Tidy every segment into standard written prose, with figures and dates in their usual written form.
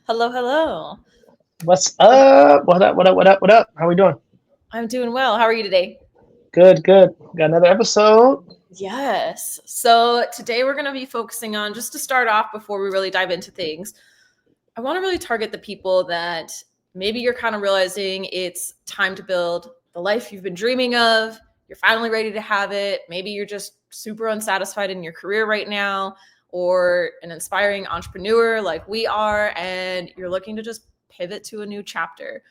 Hello, hello. What's up? What up? What up? What up? What up? How we doing? I'm doing well. How are you today? Good, good. Got another episode. Yes. So today we're going to be focusing on, just to start off before we really dive into things, I want to really target the people that maybe you're kind of realizing it's time to build the life you've been dreaming of. You're finally ready to have it. Maybe you're just super unsatisfied in your career right now, or an inspiring entrepreneur like we are, and you're looking to just pivot to a new chapter.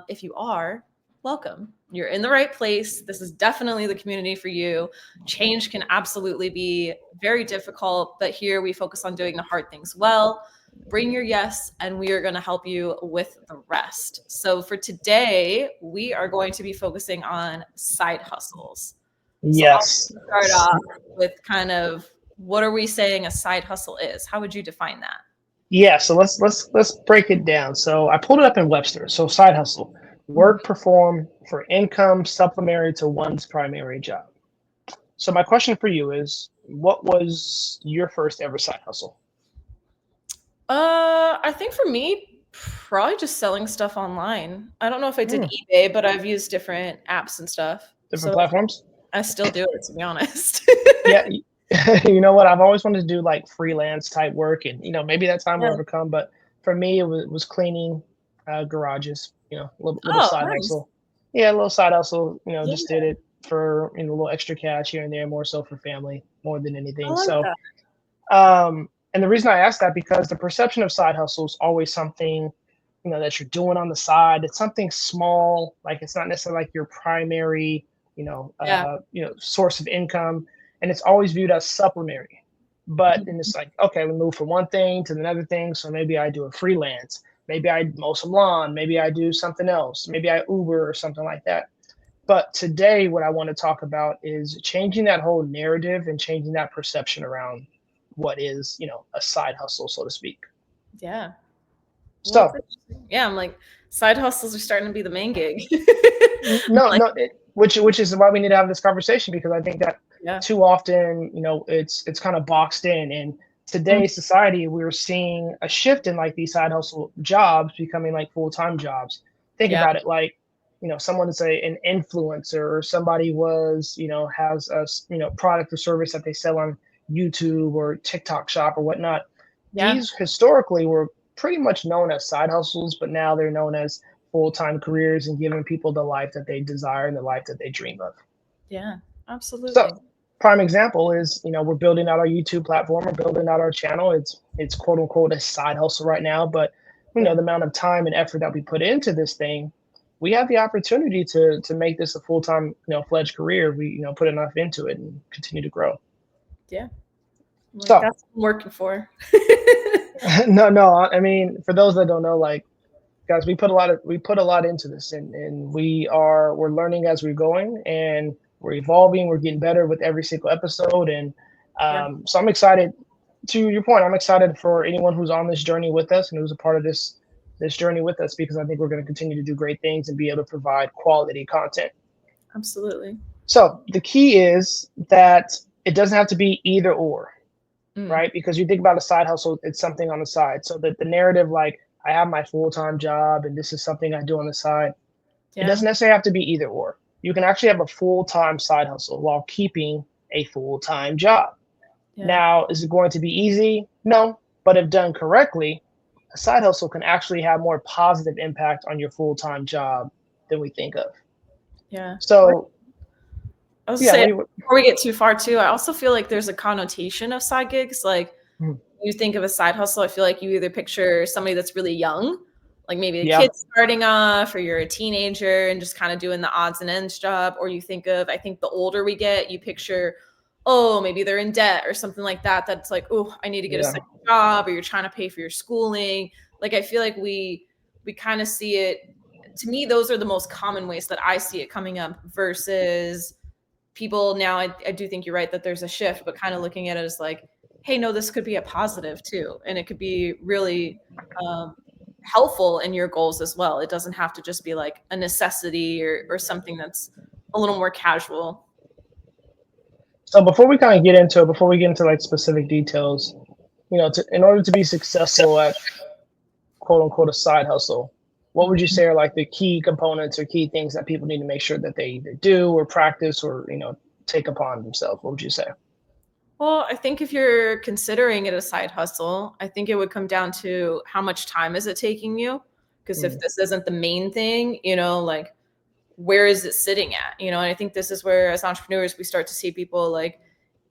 If you are, welcome. You're in the right place. This is definitely the community for you. Change can absolutely be very difficult, but here we focus on doing the hard things well. Bring your yes, and we are going to help you with the rest. So, for today, we are going to be focusing on side hustles. So, I'll Yes. start off with kind of, what are we saying a side hustle is? How would you define that? Yeah. So let's break it down. So I pulled it up in Webster. So side hustle, Mhm. work performed for income supplementary to one's primary job. So my question for you is, what was your first ever side hustle? I think for me, probably just selling stuff online. I don't know if I did Hmm, eBay, but I've used different apps and stuff. different So platforms. I still do it, to be honest. Yeah. You know what? I've always wanted to do like freelance type work, and maybe that time will Yeah. ever come. But for me, it was cleaning garages. Little Oh, side nice. hustle. Yeah, a little side hustle. Yeah, Just did it for a little extra cash here and there, more so for family, more than I anything. like So, that. and the reason I asked that because the perception of side hustle is always something that you're doing on the side. It's something small, like it's not necessarily like your primary, Yeah. source of income, and it's always viewed as supplementary. But then it's like, okay, we move from one thing to another thing. So maybe I do a freelance, maybe I mow some lawn, maybe I do something else, maybe I Uber or something like that. But today, what I want to talk about is changing that whole narrative and changing that perception around what is, a side hustle, so to speak. Yeah. Well, that's So, interesting. Yeah, I'm like, side hustles are starting to be the main gig. no, Like, no, which is why we need to have this conversation because I think that yeah. too often, it's kind of boxed in. In Mm, today's society, we're seeing a shift in like these side hustle jobs becoming like full time jobs. Think yeah. about it like, someone is an influencer or somebody was, has a product or service that they sell on YouTube or TikTok Shop or whatnot. Yeah. These historically were pretty much known as side hustles, but now they're known as full-time careers and giving people the life that they desire and the life that they dream of. Yeah. So, Absolutely. prime example is, we're building out our YouTube platform, we're building out our channel. It's quote unquote a side hustle right now, but Yeah. the amount of time and effort that we put into this thing, we have the opportunity to make this a full-time, fledged career. We, put enough into it and continue to grow. Yeah. I'm like, So, that's what I'm working for. no, I mean, for those that don't know, like guys, we put a lot into this, and we're learning as we're going, and we're evolving, we're getting better with every single episode. And Yeah. so I'm excited. To your point, I'm excited for anyone who's on this journey with us and who's a part of this journey with us, because I think we're going to continue to do great things and be able to provide quality content. Absolutely. So the key is that it doesn't have to be either or, Mm. right? Because you think about a side hustle, it's something on the side. So that the narrative, like I have my full time job and this is something I do on the side, it Yeah. doesn't necessarily have to be either or. You can actually have a full time side hustle while keeping a full time job. Yeah. Now, is it going to be easy? No, but if done correctly, a side hustle can actually have more positive impact on your full time job than we think of. Yeah. So, I was yeah, saying, what do you? before we get too far too, I also feel like there's a connotation of side gigs. Like, Mhm. you think of a side hustle, I feel like you either picture somebody that's really young, like maybe a Yeah, kid starting off, or you're a teenager and just kind of doing the odds and ends job. Or you think of, I think the older we get, you picture, oh, maybe they're in debt or something like that. That's like, oh, I need to get a yeah. second job, or you're trying to pay for your schooling. Like, I feel like we kind of see it. To me, those are the most common ways that I see it coming up versus people now. I do think you're right that there's a shift, but kind of looking at it as like, hey, no, this could be a positive too, and it could be really um, helpful in your goals as well. It doesn't have to just be like a necessity, or something that's a little more casual. So before we kind of get into it, before we get into like specific details, in order to be successful at quote unquote a side hustle, what would you say are like the key components or key things that people need to make sure that they either do or practice or, take upon themselves? What would you say? Well, I think if you're considering it a side hustle, I think it would come down to how much time is it taking you? Because if Mm, this isn't the main thing, like where is it sitting at? And I think this is where as entrepreneurs we start to see people like,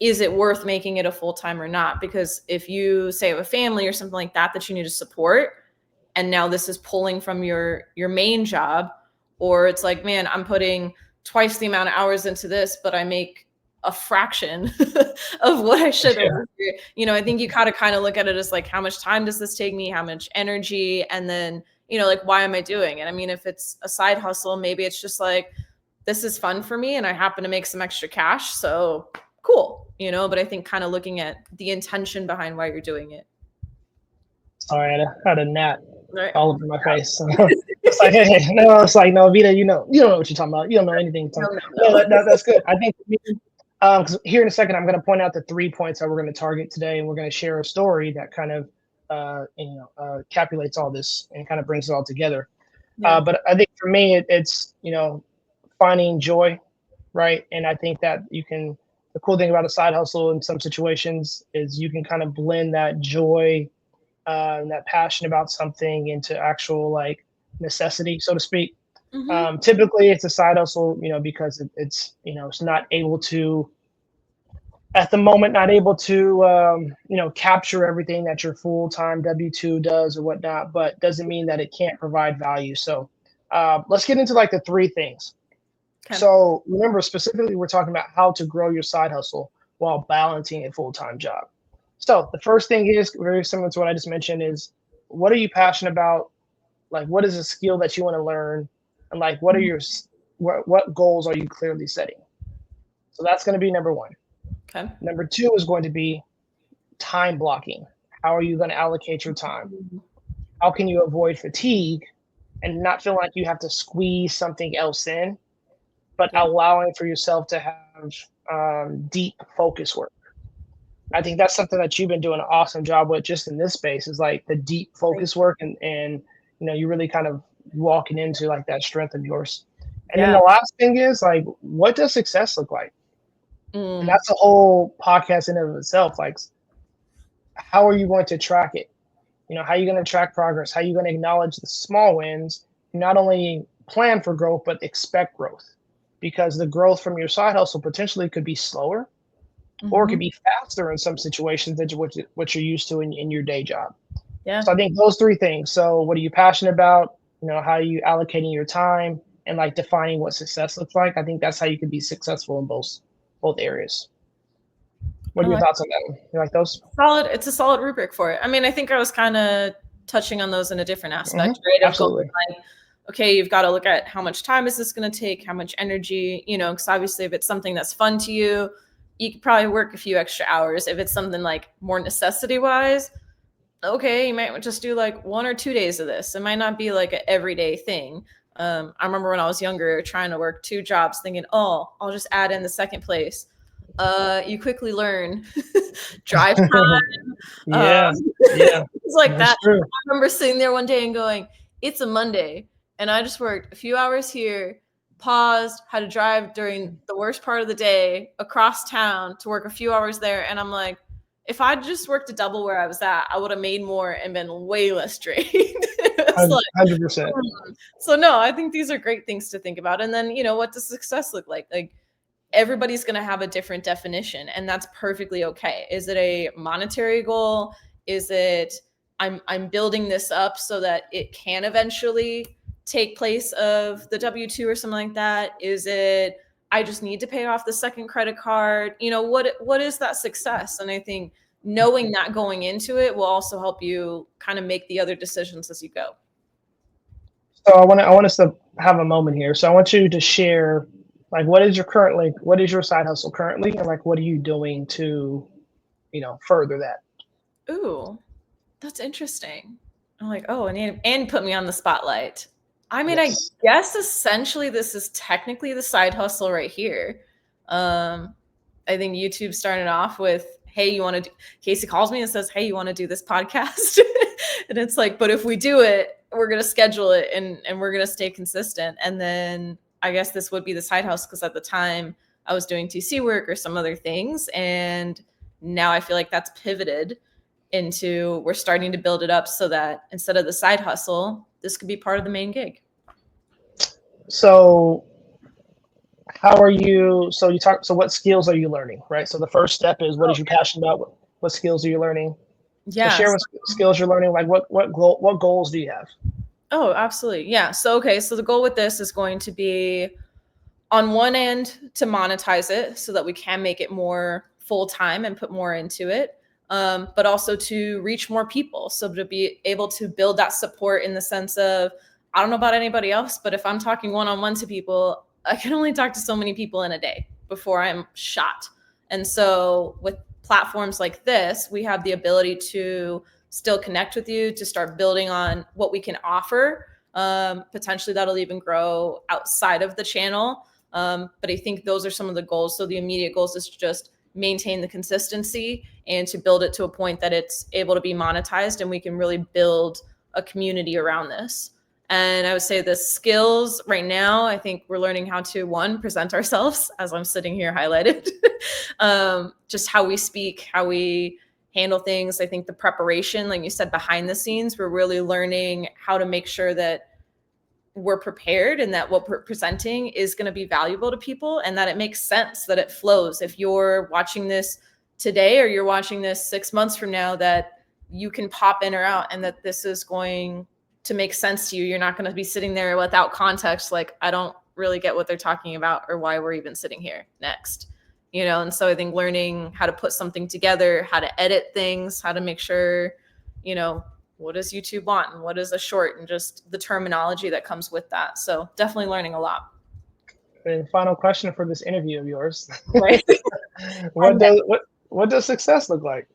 is it worth making it a full-time or not? Because if you say have a family or something like that you need to support, and now this is pulling from your main job, or it's like, man, I'm putting twice the amount of hours into this, but I make a fraction of what I should yeah. over here. I think you kind of look at it as like, how much time does this take me? How much energy? And then, like, why am I doing it? I mean, if it's a side hustle, maybe it's just like, this is fun for me and I happen to make some extra cash. So cool, but I think kind of looking at the intention behind why you're doing it. Sorry, I had a gnat Right. all over my face. It's like, hey, no, it's like, no, Vita, you don't know what you're talking about. You don't know anything. No, No, no, no. that's good. I think, because here in a second, I'm going to point out the 3 points that we're going to target today, and we're going to share a story that kind of, capulates all this and kind of brings it all together. Yeah. But I think for me, it's, finding joy, right? And I think that the cool thing about a side hustle in some situations is you can kind of blend that joy and that passion about something into actual like necessity, so to speak. Mm-hmm. Typically, it's a side hustle, because it's it's not able to at the moment not able to capture everything that your full-time W-2 does or whatnot, but doesn't mean that it can't provide value. So let's get into like the 3 things. Okay. So remember, specifically, we're talking about how to grow your side hustle while balancing a full-time job. So the first thing is very similar to what I just mentioned is, what are you passionate about? Like, what is a skill that you want to learn? And like, what are what goals are you clearly setting? So that's going to be number 1. Okay. Number 2 is going to be time blocking. How are you going to allocate your time? How can you avoid fatigue and not feel like you have to squeeze something else in, but Yeah. allowing for yourself to have deep focus work? I think that's something that you've been doing an awesome job with just in this space, is like the deep focus work, and you really kind of walking into like that strength of yours. And then Yeah. the last thing is like, what does success look like? And Mm. that's a whole podcast in and of itself. Like, how are you going to track it? How are you going to track progress? How are you going to acknowledge the small wins? Not only plan for growth, but expect growth, because the growth from your side hustle potentially could be slower, or it Mm-hmm. could be faster in some situations than what you're used to in your day job. Yeah. So I think those 3 things. So what are you passionate about? How are you allocating your time, and like defining what success looks like? I think that's how you can be successful in both areas. What I are your like thoughts on that one? You like those? solid. It's a solid rubric for it. I mean, I think I was kind of touching on those in a different Hmm. aspect, right? Of going Absolutely. like, okay, you've got to look at how much time is this going to take, how much energy, because obviously if it's something that's fun to you, you could probably work a few extra hours. If it's something like more necessity wise, okay, you might just do like 1 or 2 days of this. It might not be like an everyday thing. I remember when I was younger trying to work 2 jobs thinking, oh, I'll just add in the second place. You quickly learn drive time. Yeah, yeah, It's like that's that. true. I remember sitting there one day and going, it's a Monday. And I just worked a few hours here, paused, had to drive during the worst part of the day across town to work a few hours there. And I'm like, if I just worked a double where I was at, I would have made more and been way less drained. It's like, 100%. so no, I think these are great things to think about. And then, what does success look like? Like, everybody's going to have a different definition, and that's perfectly okay. Is it a monetary goal? Is it I'm building this up so that it can eventually take place of the W-2 or something like that? Is it I just need to pay off the second credit card? What is that success? And I think knowing that going into it will also help you kind of make the other decisions as you go. So I want us to have a moment here. So I want you to share, like, what is your side hustle currently, and like what are you doing to further that? Ooh, that's interesting. I'm like, oh, and put me on the spotlight. I mean, I Yes. guess essentially this is technically the side hustle right here. Um, I think YouTube started off with, hey, you want to do, Casey calls me and says, hey, you want to do this podcast? And it's like, but if we do it, we're going to schedule it and we're going to stay consistent. And then I guess this would be the side hustle because at the time I was doing TC work or some other things. And now I feel like that's pivoted into we're starting to build it up so that instead of the side hustle, this could be part of the main gig. So how are you, so what skills are you learning, right? So the first step is what is you passionate about? What skills are you learning? So Yeah. share what skills you're learning, like what goals do you have? Oh, absolutely. Yeah. So, okay. So the goal with this is going to be on one end to monetize it so that we can make it more full time and put more into it. But also to reach more people. So to be able to build that support in the sense of, I don't know about anybody else, but if I'm talking one-on-one to people, I can only talk to so many people in a day before I'm shot. And so with platforms like this, we have the ability to still connect with you, to start building on what we can offer. Potentially that'll even grow outside of the channel. But I think those are some of the goals. So the immediate goals is to just maintain the consistency and to build it to a point that it's able to be monetized and we can really build a community around this. And I would say the skills right now, I think we're learning how to, one, present ourselves as I'm sitting here highlighted, just how we speak, how we handle things. I think the preparation, like you said, behind the scenes, we're really learning how to make sure that we're prepared and that what we're presenting is going to be valuable to people and that it makes sense, that it flows. If you're watching this today or you're watching this 6 months from now, that you can pop in or out and that this is going to make sense to you. You're not going to be sitting there without context, like, I don't really get what they're talking about or why we're even sitting here next. And so I think learning how to put something together, how to edit things, how to make sure, what does YouTube want and what is a short, and just the terminology that comes with that. So definitely learning a lot. And final question for this interview of yours. Right. What does success look like?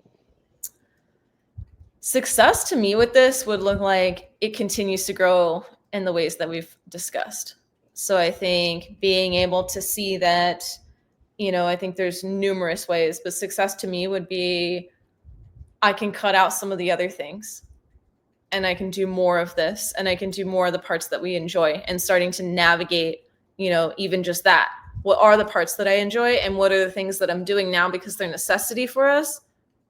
Success to me with this would look like it continues to grow in the ways that we've discussed. So I think being able to see that, I think there's numerous ways, but success to me would be I can cut out some of the other things and I can do more of this and I can do more of the parts that we enjoy, and starting to navigate, even just that. What are the parts that I enjoy and what are the things that I'm doing now because they're necessity for us,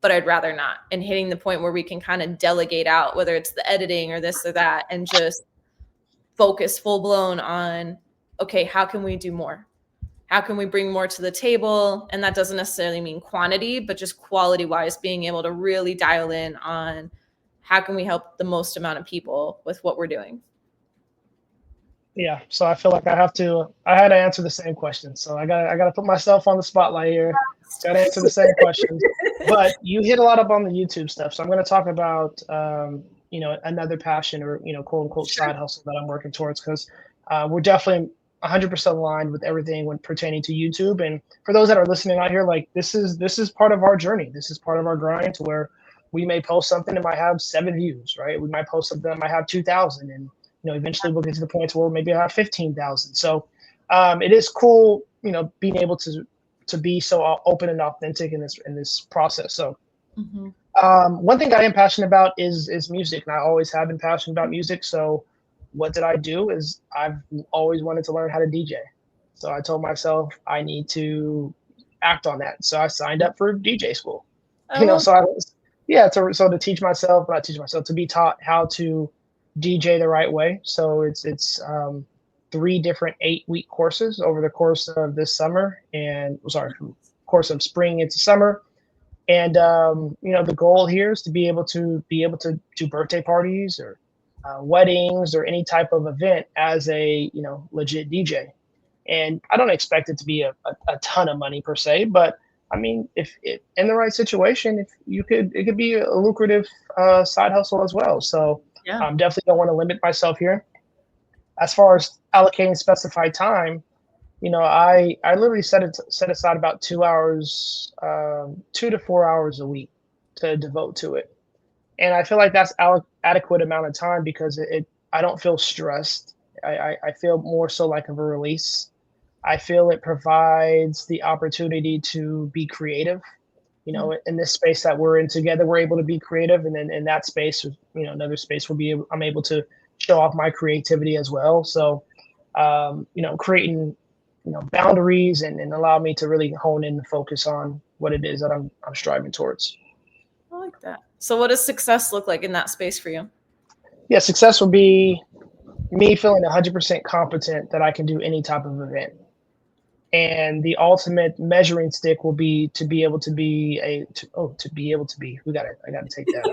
but I'd rather not, and hitting the point where we can kind of delegate out, whether it's the editing or this or that, and just focus full blown on, okay, how can we do more? How can we bring more to the table? And that doesn't necessarily mean quantity, but just quality wise, being able to really dial in on how can we help the most amount of people with what we're doing. Yeah, so I feel like I had to answer the same question. So I gotta put myself on the spotlight here. Gotta answer the same questions. But you hit a lot up on the YouTube stuff. So I'm gonna talk about another passion, or quote unquote side hustle that I'm working towards, because we're definitely 100% aligned with everything when pertaining to YouTube. And for those that are listening out here, like this is part of our journey. This is part of our grind, to where we may post something that might have 7 views, right? We might post something that might have 2,000, and eventually we'll get to the point where maybe I have 15,000. So it is cool, being able to be so open and authentic in this process. So one thing I am passionate about is music, and I always have been passionate about music. So what did I do is I've always wanted to learn how to DJ. So I told myself I need to act on that. So I signed up for DJ school. So I was, yeah, to teach myself, not teach myself, to be taught how to DJ the right way. So it's 3 different 8-week courses over the course of this summer, and course of spring into summer. And the goal here is to be able to do birthday parties or weddings or any type of event as a legit DJ. And I don't expect it to be a ton of money per se, but I mean, if in the right situation, it could be a lucrative side hustle as well. So Yeah. definitely don't want to limit myself here. As far as allocating specified time, I literally set aside about 2 hours, 2 to 4 hours a week to devote to it. And I feel like that's adequate amount of time, because I don't feel stressed. I feel more so like of a release. I feel it provides the opportunity to be creative. in this space that we're in together, we're able to be creative. And then in that space, another space I'm able to show off my creativity as well. So, creating, boundaries and allow me to really hone in and focus on what it is that I'm striving towards. I like that. So what does success look like in that space for you? Yeah, success will be me feeling 100% competent that I can do any type of event. And the ultimate measuring stick will be to be able to be to be able to be, I gotta take that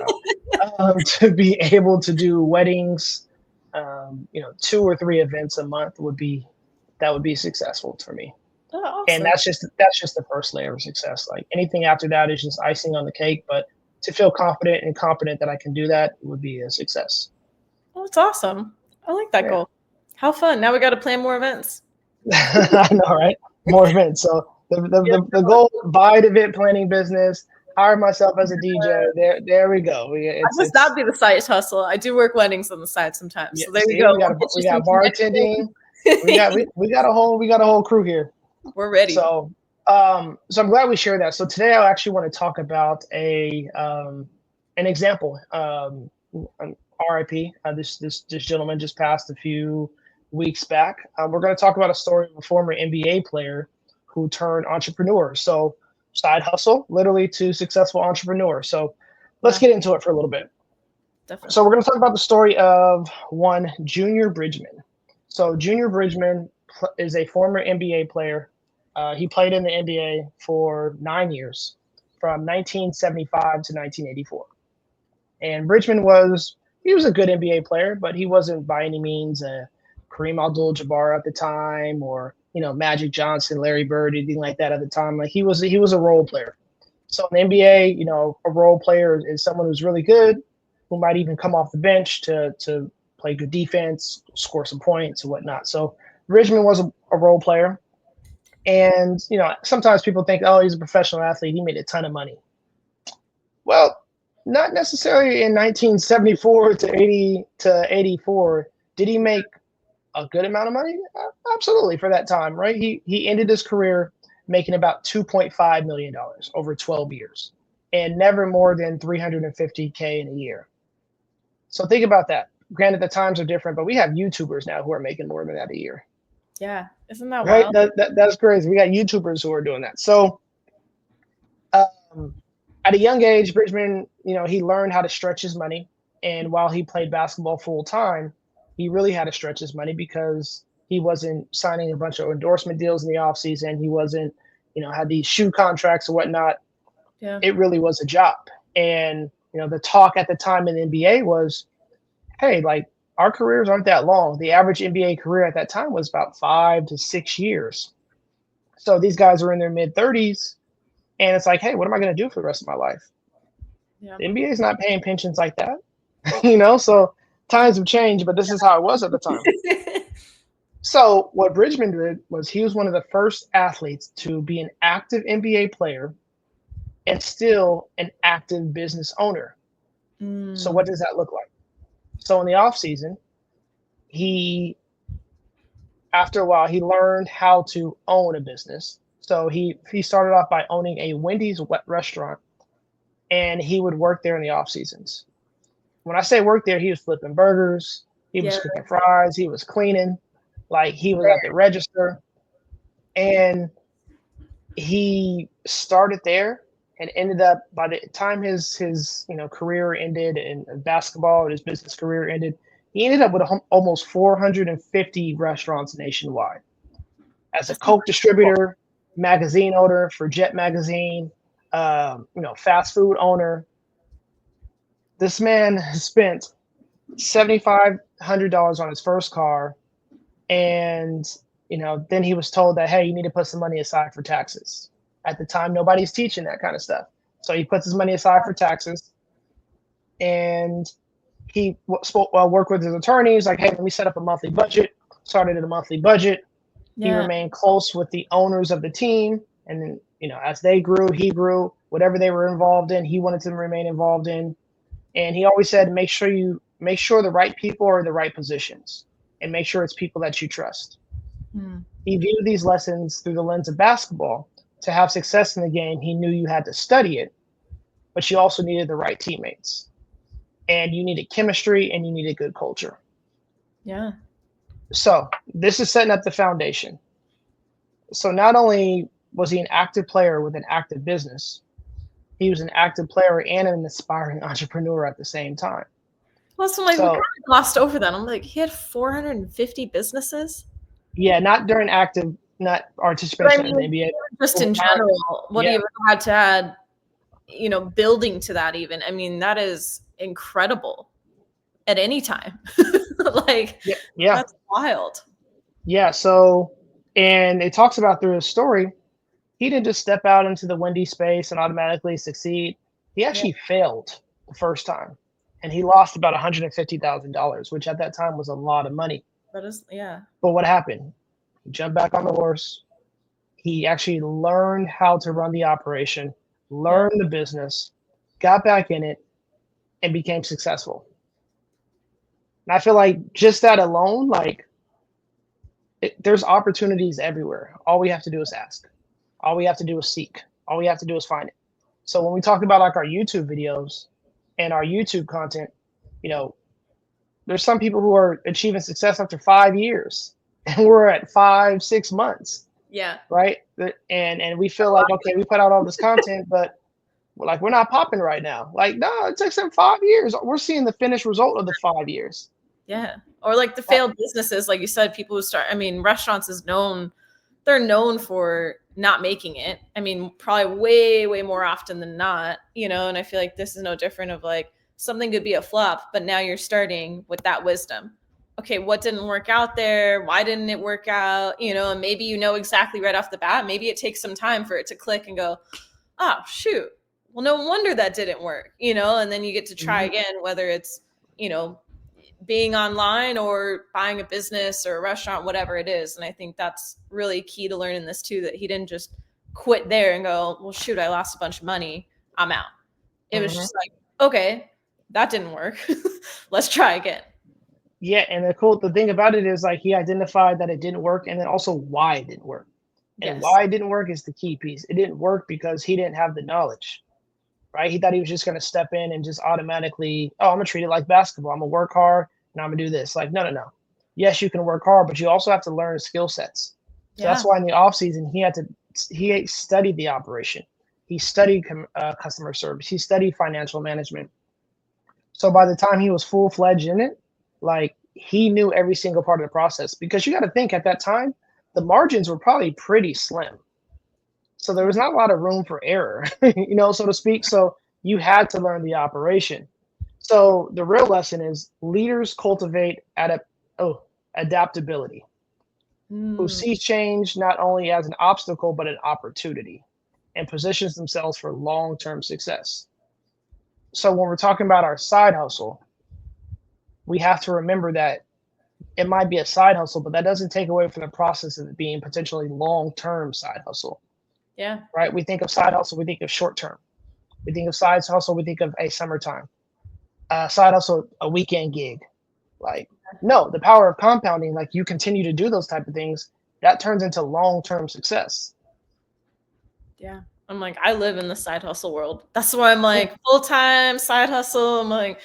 out. To be able to do weddings, 2 or 3 events a month that would be successful for me. Oh, And awesome. that's just the first layer of success. Like anything after that is just icing on the cake. But to feel confident and competent that I can do that would be a success. Oh, it's awesome. I like that Yeah. goal. How fun. Now we got to plan more events. I know, right? More events. So Yeah, the goal: buy an event planning business, hire myself as a DJ. There we go. I guess that'd be the side hustle. I do work weddings on the side sometimes. Yeah. So there you See, go. we got We'll get you we some got bartending. connections. We got a whole crew here. We're ready. So I'm glad we shared that. So today I actually want to talk about an example. RIP. This gentleman just passed a few weeks back. We're going to talk about a story of a former NBA player who turned entrepreneur. So side hustle, literally to successful entrepreneur. So let's get into it for a little bit. Definitely. So we're going to talk about the story of one Junior Bridgeman. So Junior Bridgeman is a former NBA player. He played in the NBA for 9 years, from 1975 to 1984. And Bridgeman was a good NBA player, but he wasn't by any means a Kareem Abdul-Jabbar at the time, or Magic Johnson, Larry Bird, anything like that at the time. Like he was a role player. So in the NBA, a role player is someone who's really good, who might even come off the bench to play good defense, score some points and whatnot. So Bridgeman was a role player. And, sometimes people think, oh, he's a professional athlete. He made a ton of money. Well, not necessarily in 1974 to 84. Did he make a good amount of money? Absolutely, for that time, right? He ended his career making about $2.5 million over 12 years, and never more than $350K in a year. So think about that. Granted, the times are different, but we have YouTubers now who are making more than that a year. Yeah, isn't that Right? wild? That's crazy. We got YouTubers who are doing that. So at a young age, Bridgman, he learned how to stretch his money. And while he played basketball full time, he really had to stretch his money because he wasn't signing a bunch of endorsement deals in the offseason. He wasn't, had these shoe contracts and whatnot. Yeah. It really was a job. And, the talk at the time in the NBA was, hey, like, our careers aren't that long. The average NBA career at that time was about 5 to 6 years. So these guys are in their mid 30s. And it's like, hey, what am I going to do for the rest of my life? Yeah. The NBA is not paying pensions like that, so times have changed, but this is how it was at the time. So what Bridgman did was he was one of the first athletes to be an active NBA player and still an active business owner. So what does that look like? So in the off season, after a while, he learned how to own a business. So he started off by owning a Wendy's restaurant, and he would work there in the off seasons. When I say work there, he was flipping burgers, he was cooking fries, he was cleaning, like he was at the register. And he started there and ended up, by the time his career ended in basketball and his business career ended, he ended up with almost 450 restaurants nationwide as a Coke distributor, magazine owner for Jet Magazine, fast food owner. This man spent $7,500 on his first car, and then he was told that, hey, you need to put some money aside for taxes. At the time, nobody's teaching that kind of stuff, so he puts his money aside for taxes, and he worked with his attorneys, like, hey, let me set up a monthly budget. Started at a monthly budget. Yeah. He remained close with the owners of the team, and then as they grew, he grew. Whatever they were involved in, he wanted to remain involved in. And he always said, make sure the right people are in the right positions, and make sure it's people that you trust. He viewed these lessons through the lens of basketball, To have success in the game, he knew you had to study it, but you also needed the right teammates, and you needed chemistry, and you needed good culture. Yeah. So this is setting up the foundation. So not only was he an active player with an active business, he was an active player and an aspiring entrepreneur at the same time. Well, so like we kind So of glossed over that. I'm like, he had 450 businesses. yeah, not during active, not But I participation in the mean, NBA. just Over in time, general, what do yeah, you had to add, building to that even? I mean, that is incredible at any time. Like, yeah, yeah, that's wild. yeah. So, and it talks about through his story, he didn't just step out into the windy space and automatically succeed. He Yeah, actually failed the first time, and he lost about $150,000, which at that time was a lot of money. that is, yeah. But what happened? He jumped back on the horse. He actually learned how to run the operation, Yeah. learned the business, got back in it, and became successful. And I feel like just that alone, like there's opportunities everywhere. All we have to do is ask. All we have to do is seek. All we have to do is find it. So when we talk about like our YouTube videos and our YouTube content, you know, there's some people who are achieving success after 5 years, and we're at 5, 6 months, Yeah. right? And we feel like, okay, we put out all this content, but we're not popping right now. Like, no, it takes them 5 years. We're seeing the finished result of the 5 years. Yeah. Or like the failed businesses, like you said, people who start, I mean, restaurants is known, they're known for not making it. I mean, probably way, way more often than not, and I feel like this is no different of like something could be a flop, but now you're starting with that wisdom. Okay, what didn't work out there? Why didn't it work out? And maybe exactly right off the bat. Maybe it takes some time for it to click and go, oh, shoot. Well, no wonder that didn't work, and then you get to try again, whether it's, being online or buying a business or a restaurant, whatever it is. And I think that's really key to learning this too, that he didn't just quit there and go, well, shoot, I lost a bunch of money, I'm out. It was just like, okay, that didn't work. Let's try again. Yeah, and the thing about it is like he identified that it didn't work, and then also why it didn't work. And Yes. why it didn't work is the key piece. It didn't work because he didn't have the knowledge, right? He thought he was just going to step in and just automatically, oh, I'm going to treat it like basketball. I'm going to work hard and I'm going to do this. Like, no, no, no. Yes, you can work hard, but you also have to learn skill sets. So Yeah. that's why in the off season he studied the operation. He studied customer service. He studied financial management. So by the time he was full fledged in it, like he knew every single part of the process, because you got to think at that time, the margins were probably pretty slim. So there was not a lot of room for error, so to speak. So you had to learn the operation. So the real lesson is leaders cultivate adaptability, who see change not only as an obstacle, but an opportunity, and positions themselves for long-term success. So when we're talking about our side hustle, we have to remember that it might be a side hustle, but that doesn't take away from the process of it being potentially long-term side hustle. Yeah. Right? We think of side hustle, we think of short term. We think of side hustle, we think of a summertime. Side hustle, a weekend gig. Like, no, the power of compounding, like you continue to do those type of things, that turns into long-term success. Yeah. I'm like, I live in the side hustle world. That's why I'm like full-time side hustle. I'm like,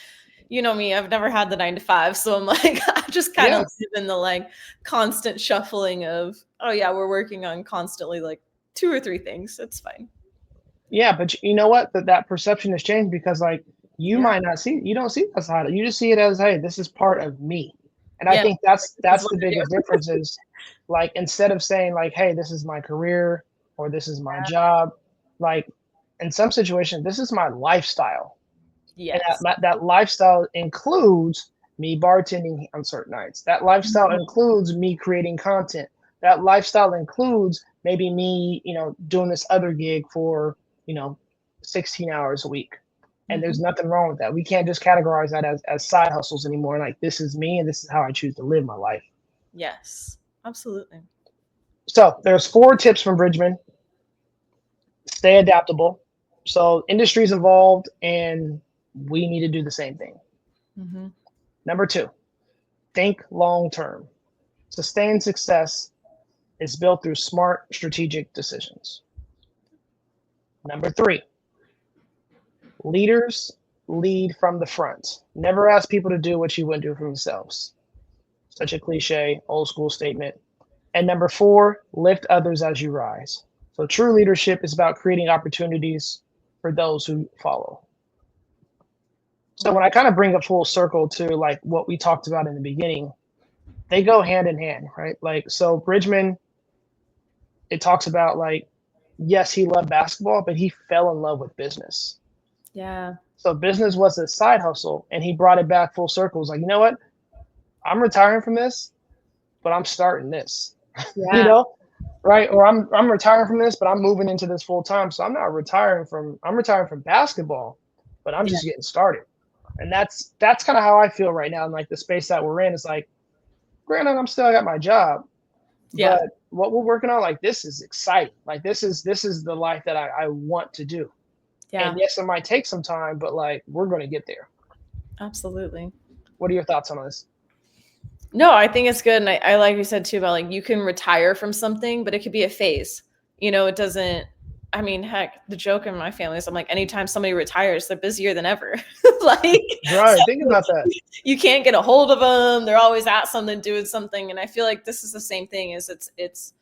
you know me, I've never had the 9 to 5. So I'm like, I just kind of live in the like constant shuffling of, oh yeah, we're working on constantly like 2 or 3 things. It's fine. Yeah, but you know what? That perception has changed because like you don't see it as side. You just see it as, hey, this is part of me. And I think that's the biggest difference is like instead of saying like, hey, this is my career or this is my job, like in some situations, this is my lifestyle. Yes. And that lifestyle includes me bartending on certain nights. That lifestyle includes me creating content. That lifestyle includes maybe me, doing this other gig for, 16 hours a week. And there's nothing wrong with that. We can't just categorize that as side hustles anymore. Like this is me and this is how I choose to live my life. Yes, absolutely. So there's 4 tips from Bridgeman. Stay adaptable. So industries evolved and we need to do the same thing. Number 2, think long term. Sustained success is built through smart strategic decisions. Number 3, leaders lead from the front. Never ask people to do what you wouldn't do for themselves. Such a cliche, old school statement. And number 4, lift others as you rise. So true leadership is about creating opportunities for those who follow. So when I kind of bring it full circle to like what we talked about in the beginning, they go hand in hand, right? Like, so Bridgeman, it talks about like, yes, he loved basketball, but he fell in love with business. Yeah. So business was a side hustle, and he brought it back full circle. It was like, you know what? I'm retiring from this, but I'm starting this. You Yeah. know, right? Or I'm retiring from this, but I'm moving into this full time. So I'm retiring from basketball, but I'm Yeah. just getting started. And that's kind of how I feel right now in like the space that we're in. Is like, granted, I'm still got my job, Yeah. but what we're working on, like this is exciting. Like this is the life that I want to do. Yeah. And yes, it might take some time, but like we're gonna get there. Absolutely. What are your thoughts on this? No, I think it's good. And I like you said too about like you can retire from something, but it could be a phase. It doesn't, I mean, heck, the joke in my family is I'm like, anytime somebody retires, they're busier than ever. Like, Right. Think about that. you can't get a hold of them. They're always at something, doing something. And I feel like this is the same thing as it's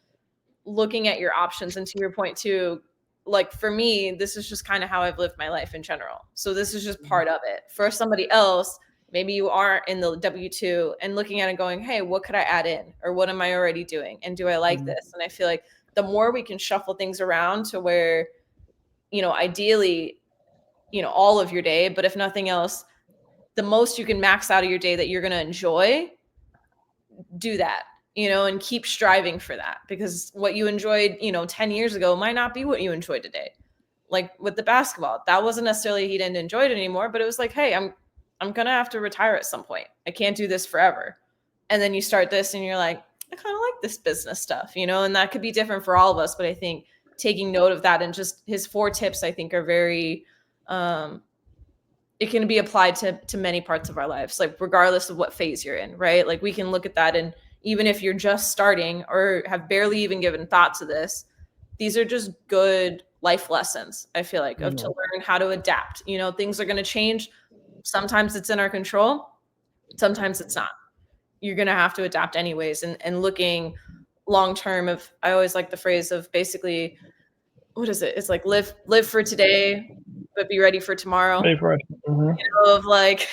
looking at your options. And to your point too, like for me, this is just kind of how I've lived my life in general. So this is just part of it. For somebody else, maybe you are in the W-2 and looking at it going, hey, what could I add in? Or what am I already doing? And do I like this? And I feel like the more we can shuffle things around to where, ideally, all of your day, but if nothing else, the most you can max out of your day that you're going to enjoy, do that, and keep striving for that, because what you enjoyed, 10 years ago might not be what you enjoy today. Like with the basketball, that wasn't necessarily he didn't enjoy it anymore, but it was like, hey, I'm going to have to retire at some point. I can't do this forever. And then you start this and you're like, I kind of like this business stuff, and that could be different for all of us. But I think taking note of that and just his 4 tips, I think are very, it can be applied to many parts of our lives, like regardless of what phase you're in, right? Like we can look at that, and even if you're just starting or have barely even given thought to this, these are just good life lessons, I feel like, of to learn how to adapt. Things are going to change. Sometimes it's in our control. Sometimes it's not. You're going to have to adapt anyways. And looking long term of, I always like the phrase of basically, what is it? It's like live for today, but be ready for tomorrow. Of like,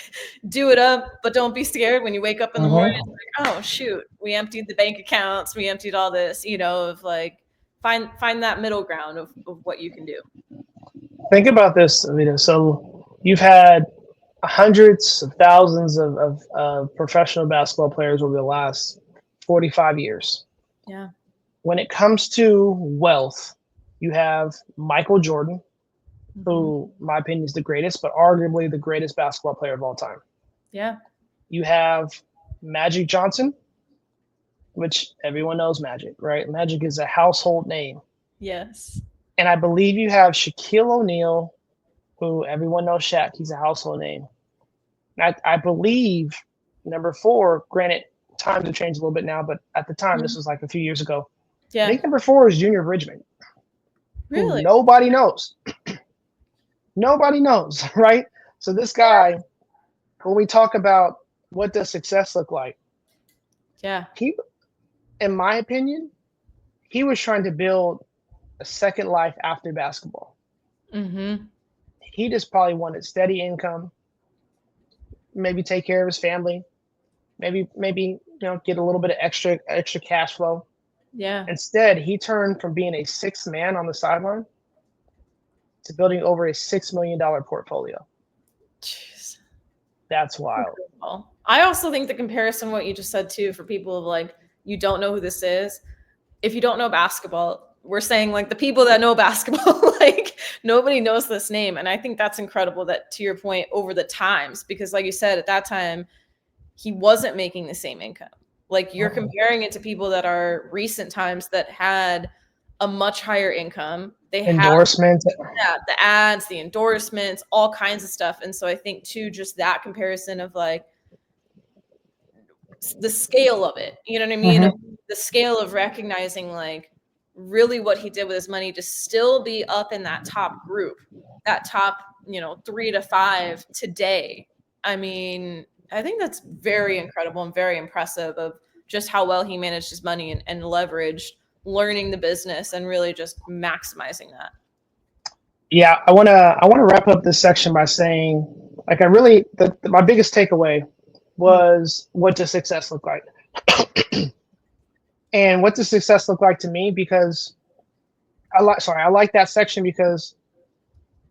do it up, but don't be scared when you wake up in the morning. It's like, oh shoot, we emptied the bank accounts, we emptied all this, of like find that middle ground of what you can do. Think about this, Anita. So you've had hundreds of thousands of professional basketball players over the last 45 years. Yeah. When it comes to wealth, you have Michael Jordan, who, in my opinion, is the greatest, but arguably the greatest basketball player of all time. Yeah. You have Magic Johnson, which everyone knows Magic, right? Magic is a household name. Yes. And I believe you have Shaquille O'Neal, who everyone knows Shaq. He's a household name. I believe number 4, granted, times have changed a little bit now, but at the time, this was like a few years ago. Yeah. I think number 4 is Junior Bridgeman. Really? Who nobody knows. Nobody knows, right? So this guy, when we talk about what does success look like, yeah, he, in my opinion, he was trying to build a second life after basketball. He just probably wanted steady income, maybe take care of his family, maybe get a little bit of extra cash flow. Yeah. Instead, he turned from being a 6th man on the sideline to building over a $6 million portfolio. Jeez. That's wild. I also think the comparison, what you just said too, for people of like, you don't know who this is. If you don't know basketball, we're saying like the people that know basketball, like nobody knows this name. And I think that's incredible that, to your point, over the times, because like you said, at that time, he wasn't making the same income. Like you're comparing it to people that are recent times that had a much higher income. They endorsements, the ads, the endorsements, all kinds of stuff. And so I think too, just that comparison of like the scale of it, you know what I mean? The scale of recognizing like really what he did with his money to still be up in that top group, that top, 3 to 5 today. I mean, I think that's very incredible and very impressive of just how well he managed his money and leveraged learning the business and really just maximizing that. Yeah, I wanna wrap up this section by saying, like, my biggest takeaway was, what does success look like? And what does success look like to me? Because I like that section because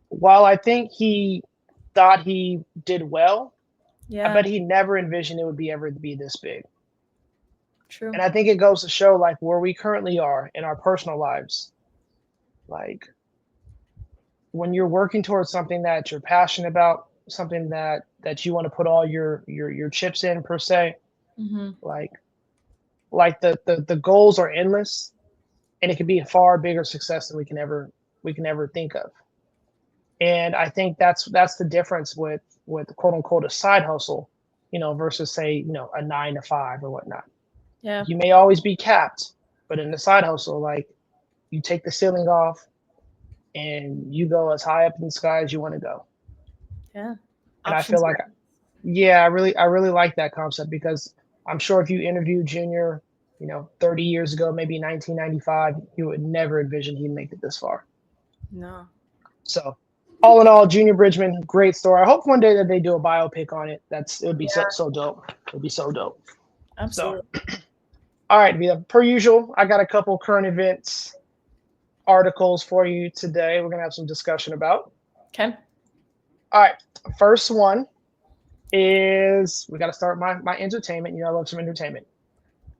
while I think he thought he did well, I Yeah, bet he never envisioned it would be this big. true. And I think it goes to show, like, where we currently are in our personal lives. Like, when you're working towards something that you're passionate about, something that you want to put all your chips in, per se, Hmm. like the goals are endless, and it can be a far bigger success than we can ever think of. And I think that's the difference with quote unquote a side hustle, versus, say, a 9 to 5 or whatnot. Yeah, You may always be capped, but in the side hustle, like, you take the ceiling off and you go as high up in the sky as you want to go. yeah. And I feel Options like, are. yeah, I really like that concept, because I'm sure if you interviewed Junior, 30 years ago, maybe 1995, you would never envision he'd make it this far. No. So, all in all, Junior Bridgeman, great story. I hope one day that they do a biopic on it. It would be so dope. It would be so dope. So, Absolutely. all right, Via. Per usual, I got a couple current events articles for you today. We're gonna have some discussion about. Okay. All right, first one is, we got to start my entertainment. I love some entertainment.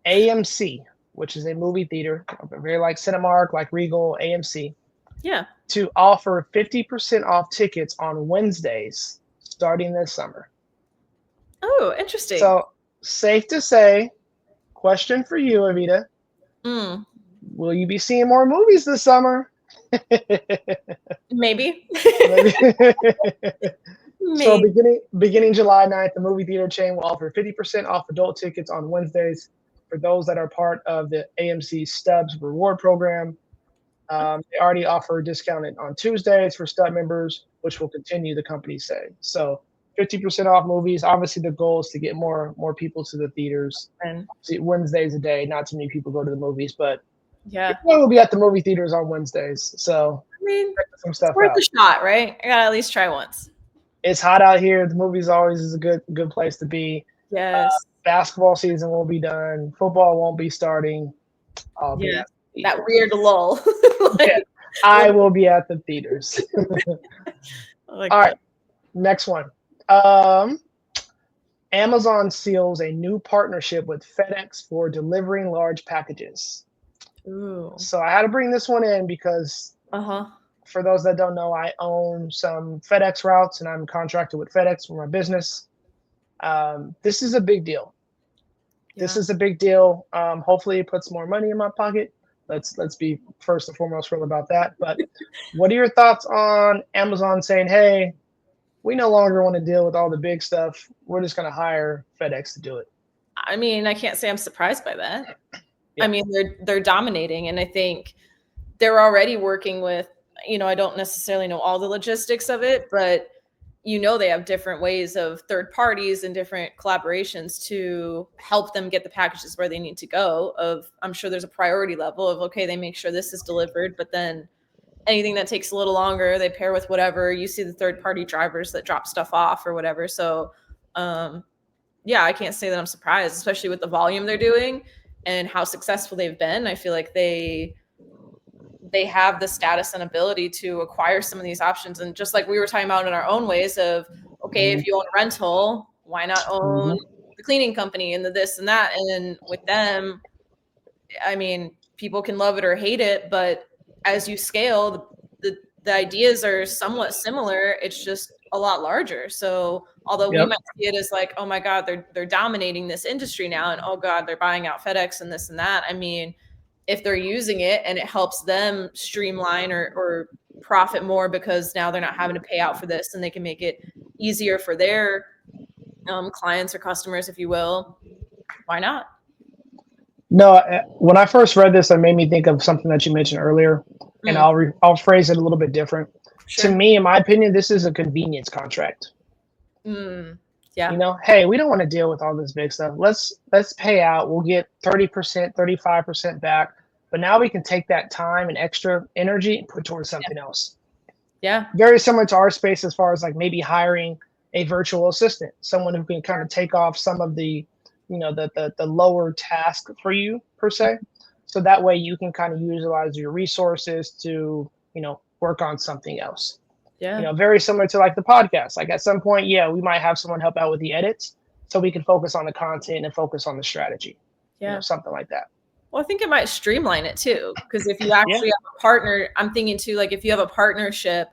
AMC, which is a movie theater, very like Cinemark, like Regal, AMC, Yeah. to offer 50% off tickets on Wednesdays starting this summer. Oh, interesting. So, safe to say, question for you, Avita, Mm, will you be seeing more movies this summer? maybe. Maybe. So, Maybe. beginning July 9th, the movie theater chain will offer 50% off adult tickets on Wednesdays for those that are part of the AMC Stubs reward program. They already offer discounted on Tuesdays for Stub members, which will continue, the company say. So, 50% off movies. Obviously, the goal is to get more people to the theaters. And See, Wednesdays a day, not too many people go to the movies, but yeah. we'll be at the movie theaters on Wednesdays. So, I mean, check some it's stuff worth out. a shot, right? I gotta at least try once. It's hot out here. The movies always is a good place to be. Yes. Basketball season will be done. Football won't be starting. I'll be Yeah. at the That theaters. weird lull. Yeah, like, I will be at the theaters. I like All right, that. next one. Um, Amazon seals a new partnership with FedEx for delivering large packages. Ooh. So I had to bring this one in because, Uh-huh. for those that don't know, I own some FedEx routes and I'm contracted with FedEx for my business. This is a big deal. This Yeah. is a big deal. Hopefully, it puts more money in my pocket. Let's be first and foremost real about that. But what are your thoughts on Amazon saying, "Hey, we no longer want to deal with all the big stuff. We're just going to hire FedEx to do it"? I mean, I can't say I'm surprised by that. I Yeah. mean, they're dominating, and I think they're already working with, I don't necessarily know all the logistics of it, but they have different ways of third parties and different collaborations to help them get the packages where they need to go. I'm sure there's a priority level of, okay, they make sure this is delivered, but then anything that takes a little longer, they pair with whatever. You see the third party drivers that drop stuff off or whatever. So, yeah, I can't say that I'm surprised, especially with the volume they're doing and how successful they've been. I feel like they have the status and ability to acquire some of these options. And just like we were talking about in our own ways of, okay, if you own a rental, why not own Mhm. the cleaning company and the this and that? And with them, I mean, people can love it or hate it, but as you scale, the ideas are somewhat similar. It's just a lot larger. So although we Yep. might see it as like, oh my God, they're dominating this industry now, and oh God, they're buying out FedEx and this and that. I mean, if they're using it and it helps them streamline or profit more because now they're not having to pay out for this and they can make it easier for their clients or customers, if you will, why not? No, when I first read this, it made me think of something that you mentioned earlier, and Mm, I'll phrase it a little bit different. To sure. me, in my opinion, this is a convenience contract. Mm, yeah. You know, hey, we don't want to deal with all this big stuff. Let's pay out. We'll get 30%, 35% back. But now we can take that time and extra energy and put towards Yeah. something else. Yeah. Very similar to our space as far as like maybe hiring a virtual assistant, someone who can kind of take off some of the, the lower task for you per se. So that way you can kind of utilize your resources to, work on something else. Yeah. Very similar to like the podcast. Like at some point, yeah, we might have someone help out with the edits so we can focus on the content and focus on the strategy, Yeah. something like that. Well, I think it might streamline it too. Because if you Yeah. actually have a partner, I'm thinking too, like if you have a partnership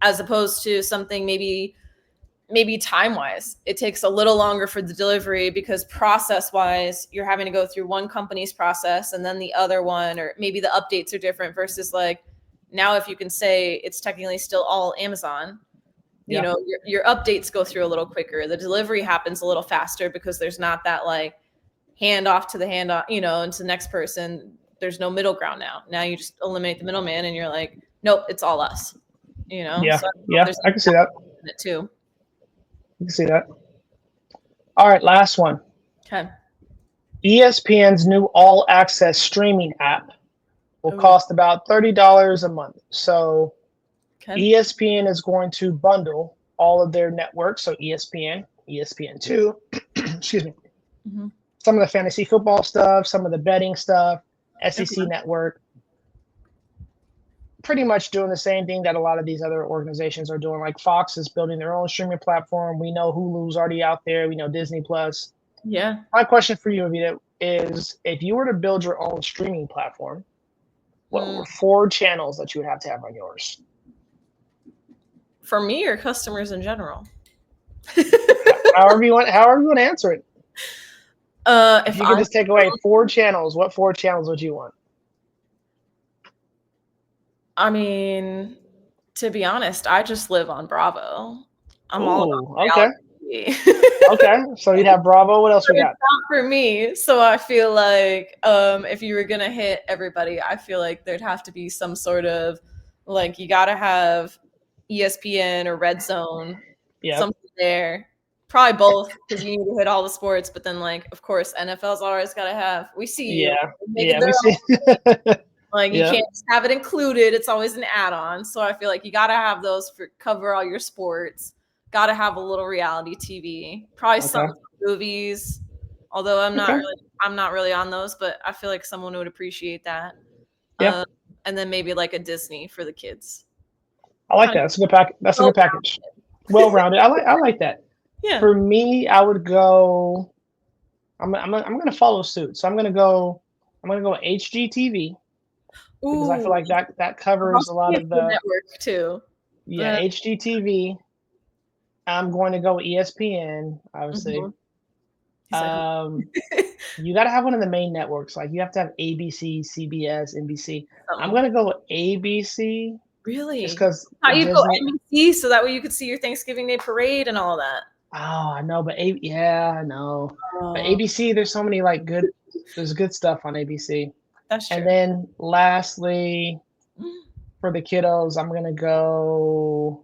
as opposed to something maybe time wise, it takes a little longer for the delivery because process wise, you're having to go through one company's process and then the other one, or maybe the updates are different versus like now, if you can say it's technically still all Amazon, Yeah. your updates go through a little quicker. The delivery happens a little faster because there's not that like hand off to the hand off, and to the next person. There's no middle ground now. Now you just eliminate the middleman and you're like, nope, it's all us. Yeah. So I don't know if Yeah. there's I can see that. in it too. You can see that. All right. Last one. Okay. ESPN's new all access streaming app will Ooh, cost about $30 a month. So okay. ESPN is going to bundle all of their networks. So ESPN, ESPN2, excuse me, Mm-hmm. some of the fantasy football stuff, some of the betting stuff, Okay. SEC network, pretty much doing the same thing that a lot of these other organizations are doing. Like Fox is building their own streaming platform. We know Hulu's already out there. We know Disney Plus. Yeah. My question for you, Avita, is if you were to build your own streaming platform, what Mm. were 4 channels that you would have to have on yours? For me or customers in general? However you want to answer it. If If you could I'm, just take away 4 channels, what 4 channels would you want? I mean, to be honest, I just live on Bravo. I'm all Ooh, okay. about reality. Okay. So you'd have Bravo. What else we It's got? not for me. So I feel like if you were gonna hit everybody, I feel like there'd have to be some sort of like you gotta have ESPN or Red Zone, Yep. something there. Probably both because you need to hit all the sports, but then like of course NFL's always gotta have. We see you Yeah. make it Yeah, their we see. like you Yeah. can't just have it included. It's always an add-on. So I feel like you gotta have those for cover all your sports. Gotta have a little reality TV. Probably some Okay. movies. Although Okay. I'm not really on those, but I feel like someone would appreciate that. Yeah. Um, and then maybe like a Disney for the kids. I like Kind that. That's a good pack. That's a of good package. Well rounded. I like that. yeah. For me, I would go. I'm gonna follow suit. So I'm gonna go. I'm gonna go HGTV because I feel Ooh, like that covers a lot it's of the the network too. yeah The HGTV. I'm going to go with ESPN, obviously. mhm. He's like, Um, you got to have one of the main networks. Like you have to have ABC, CBS, NBC. I'm something. gonna go with ABC just Really? because How you go Disney. NBC so that way you could see your Thanksgiving Day parade and all that. Oh, I know, but yeah, I know. But Oh, ABC, there's so many like good. There's good stuff on ABC. that's And true. then lastly, for the kiddos, I'm gonna go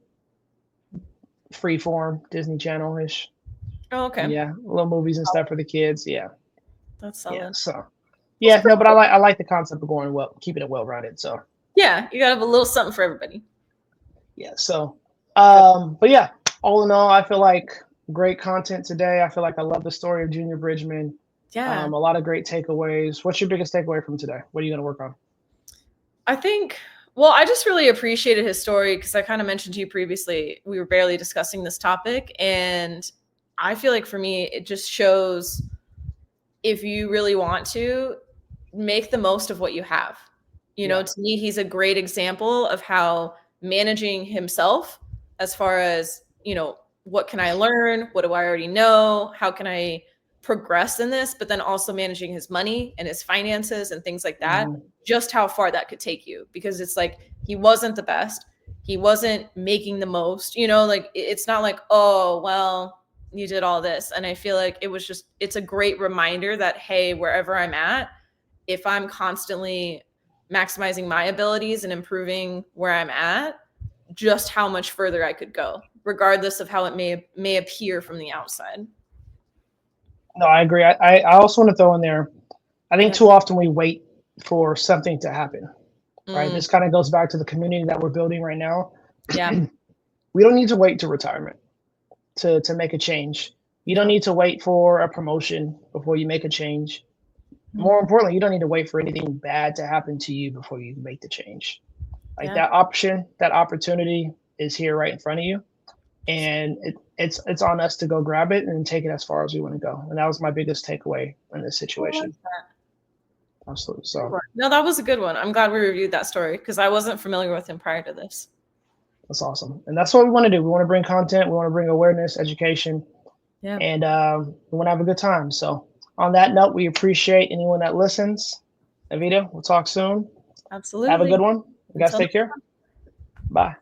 Freeform, Disney Channel ish. Oh, okay. Yeah, little movies and stuff for the kids. Yeah, That's yeah. solid. So Well, yeah, no, but I like the concept of going well, keeping it well rounded. So yeah, you gotta have a little something for everybody. yeah, so but yeah, all in all, I feel like great content today. I feel like I love the story of Junior Bridgman. Yeah. A lot of great takeaways. What's your biggest takeaway from today? What are you gonna work on? I think, well, I just really appreciated his story because I kind of mentioned to you previously, we were barely discussing this topic. And I feel like for me, it just shows if you really want to make the most of what you have. Yeah. To me, he's a great example of how managing himself as far as, what can I learn? What do I already know? How can I progress in this? But then also managing his money and his finances and things like that, Mhm. just how far that could take you. Because it's like he wasn't the best. He wasn't making the most, like it's not like, oh, well, you did all this. And I feel like it's a great reminder that, hey, wherever I'm at, if I'm constantly maximizing my abilities and improving where I'm at, just how much further I could go, regardless of how it may appear from the outside. No, I agree. I also want to throw in there, I think Yeah. too often we wait for something to happen, right? Mm, This kind of goes back to the community that we're building right now. yeah. We don't need to wait to retirement to make a change. You don't No. need to wait for a promotion before you make a change. More Mhm. importantly, you don't need to wait for anything bad to happen to you before you make the change. Like Yeah. that option, that opportunity is here right in front of you, and it's on us to go grab it and take it as far as we want to go. And that was my biggest takeaway in this I like situation. that. Absolutely. Good So one. No, that was a good one. I'm glad we reviewed that story because I wasn't familiar with him prior to this. that's awesome, and that's what we want to do. We want to bring content, we want to bring awareness, education, Yeah. and we want to have a good time. So on that note, we appreciate anyone that listens. Evita, we'll talk soon. Have a Absolutely. good one. You guys Until take care. Bye.